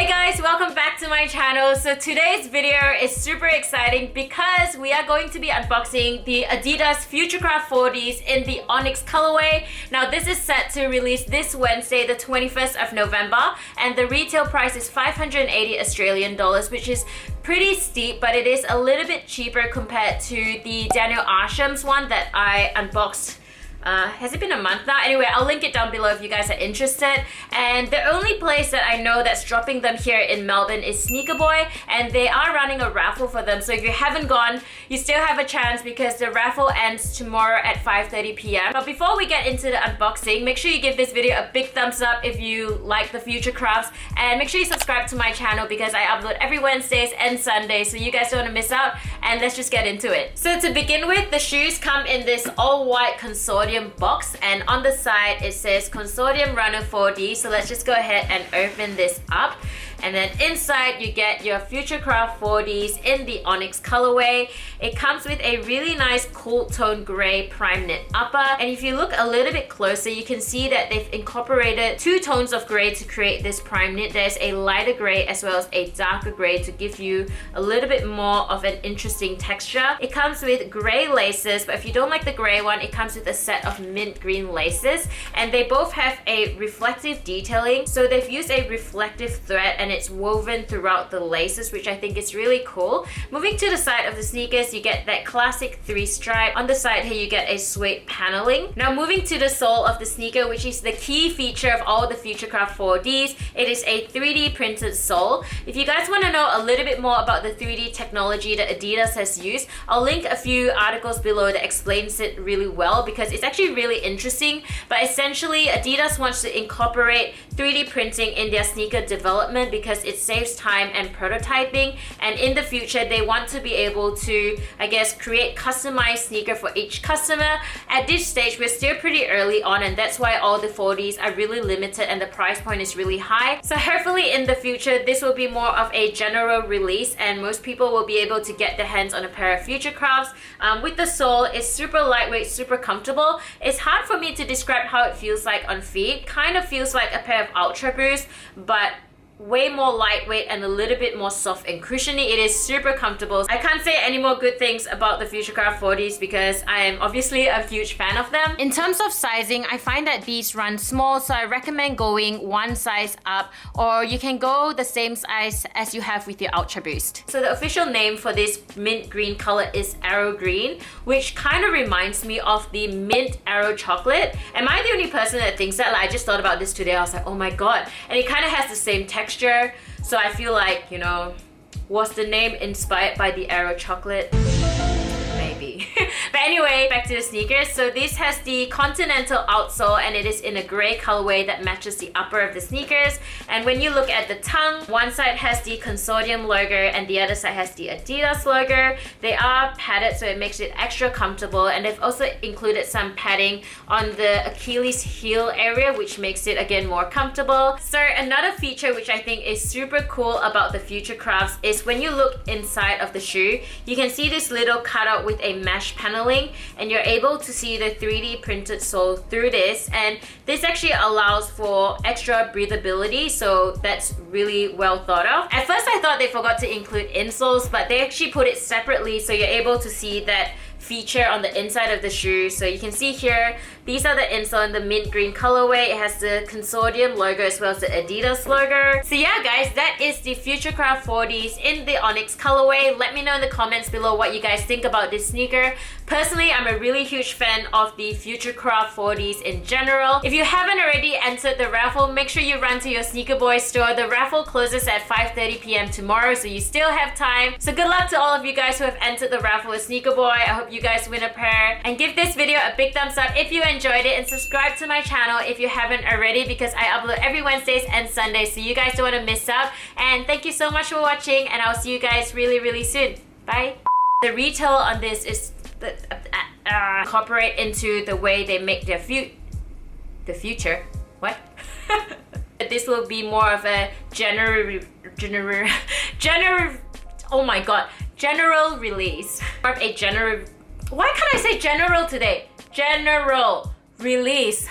guys, welcome back to my channel. So today's video is super exciting because we are going to be unboxing the Adidas FUTURECRAFT 4Ds in the Onyx colorway. Now this is set to release this Wednesday, the 21st of November, and the retail price is 580 Australian dollars, which is pretty steep, but it is a little bit cheaper compared to the Daniel Arsham's one that I unboxed. Has it been a month now? Anyway, I'll link it down below if you guys are interested. And the only place that I know that's dropping them here in Melbourne is Sneaker Boy, and they are running a raffle for them. So if you haven't gone, you still have a chance because the raffle ends tomorrow at 5:30 p.m. But before we get into the unboxing, make sure you give this video a big thumbs up if you like the FUTURECRAFTs, and make sure you subscribe to my channel because I upload every Wednesdays and Sundays, so you guys don't want to miss out. And let's just get into it. So to begin with, the shoes come in this all-white consortium box, and on the side it says Consortium Runner 4D. So let's just go ahead and open this up, and then inside you get your FUTURECRAFT 4Ds in the Onyx colorway. It comes with a really nice cool tone gray prime knit upper, and if you look a little bit closer you can see that they've incorporated two tones of gray to create this prime knit. There's a lighter gray as well as a darker gray to give you a little bit more of an interesting texture. It comes with gray laces, but if you don't like the gray one, it comes with a set of mint green laces, and they both have a reflective detailing. So they've used a reflective thread and it's woven throughout the laces, which I think is really cool. Moving to the side of the sneakers, you get that classic 3-stripe. On the side here you get a suede paneling. Now moving to the sole of the sneaker, which is the key feature of all the FUTURECRAFT 4Ds, it is a 3D printed sole. If you guys want to know a little bit more about the 3D technology that Adidas has used, I'll link a few articles below that explains it really well because it's actually really interesting. But essentially Adidas wants to incorporate 3D printing in their sneaker development because it saves time and prototyping, and in the future they want to be able to, I guess, create customized sneaker for each customer. At this stage we're still pretty early on, and that's why all the 4Ds are really limited and the price point is really high. So hopefully in the future this will be more of a general release and most people will be able to get their hands on a pair of FUTURECRAFTs. With the sole, it's super lightweight, super comfortable. It's hard for me to describe how it feels like on feet. Kind of feels like a pair of Ultra Boost, but way more lightweight and a little bit more soft and cushiony. It is super comfortable. I can't say any more good things about the FUTURECRAFT 4Ds because I am obviously a huge fan of them. In terms of sizing, I find that these run small, so I recommend going one size up, or you can go the same size as you have with your Ultra Boost. So the official name for this mint green color is Arrow Green, which kind of reminds me of the mint Arrow chocolate. Am I the only person that thinks that? Like, I just thought about this today. I was like, oh my god. And it kind of has the same texture. So I feel like, you know, was the name inspired by the Arrow chocolate? Maybe. But anyway, back to the sneakers. So this has the Continental outsole and it is in a gray colorway that matches the upper of the sneakers. And when you look at the tongue, one side has the Consortium logo and the other side has the Adidas logo. They are padded, so it makes it extra comfortable, and they've also included some padding on the Achilles heel area, which makes it again more comfortable. So another feature which I think is super cool about the FUTURECRAFTs is when you look inside of the shoe, you can see this little cutout with a mesh paneling, and you're able to see the 3D printed sole through this, and this actually allows for extra breathability, so that's really well thought of. At first I thought they forgot to include insoles, but they actually put it separately so you're able to see that feature on the inside of the shoe. So you can see here, these are the insole in the mint green colorway. It has the Consortium logo as well as the Adidas logo. So yeah guys, that is the FUTURECRAFT 4Ds in the Onyx colorway. Let me know in the comments below what you guys think about this sneaker. Personally, I'm a really huge fan of the FUTURECRAFT 4Ds in general. If you haven't already entered the raffle, make sure you run to your Sneaker Boy store. The raffle closes at 5:30 p.m. tomorrow, so you still have time. So good luck to all of you guys who have entered the raffle with Sneaker Boy. I hope you guys win a pair, and give this video a big thumbs up if you enjoyed it, and subscribe to my channel if you haven't already because I upload every Wednesdays and Sundays, so you guys don't want to miss out. And thank you so much for watching, and I'll see you guys really soon. Bye. The retail on this is incorporate into the way they make their future. What? This will be more of a general oh my god, general release. More of a general, why can't I say general today? General release.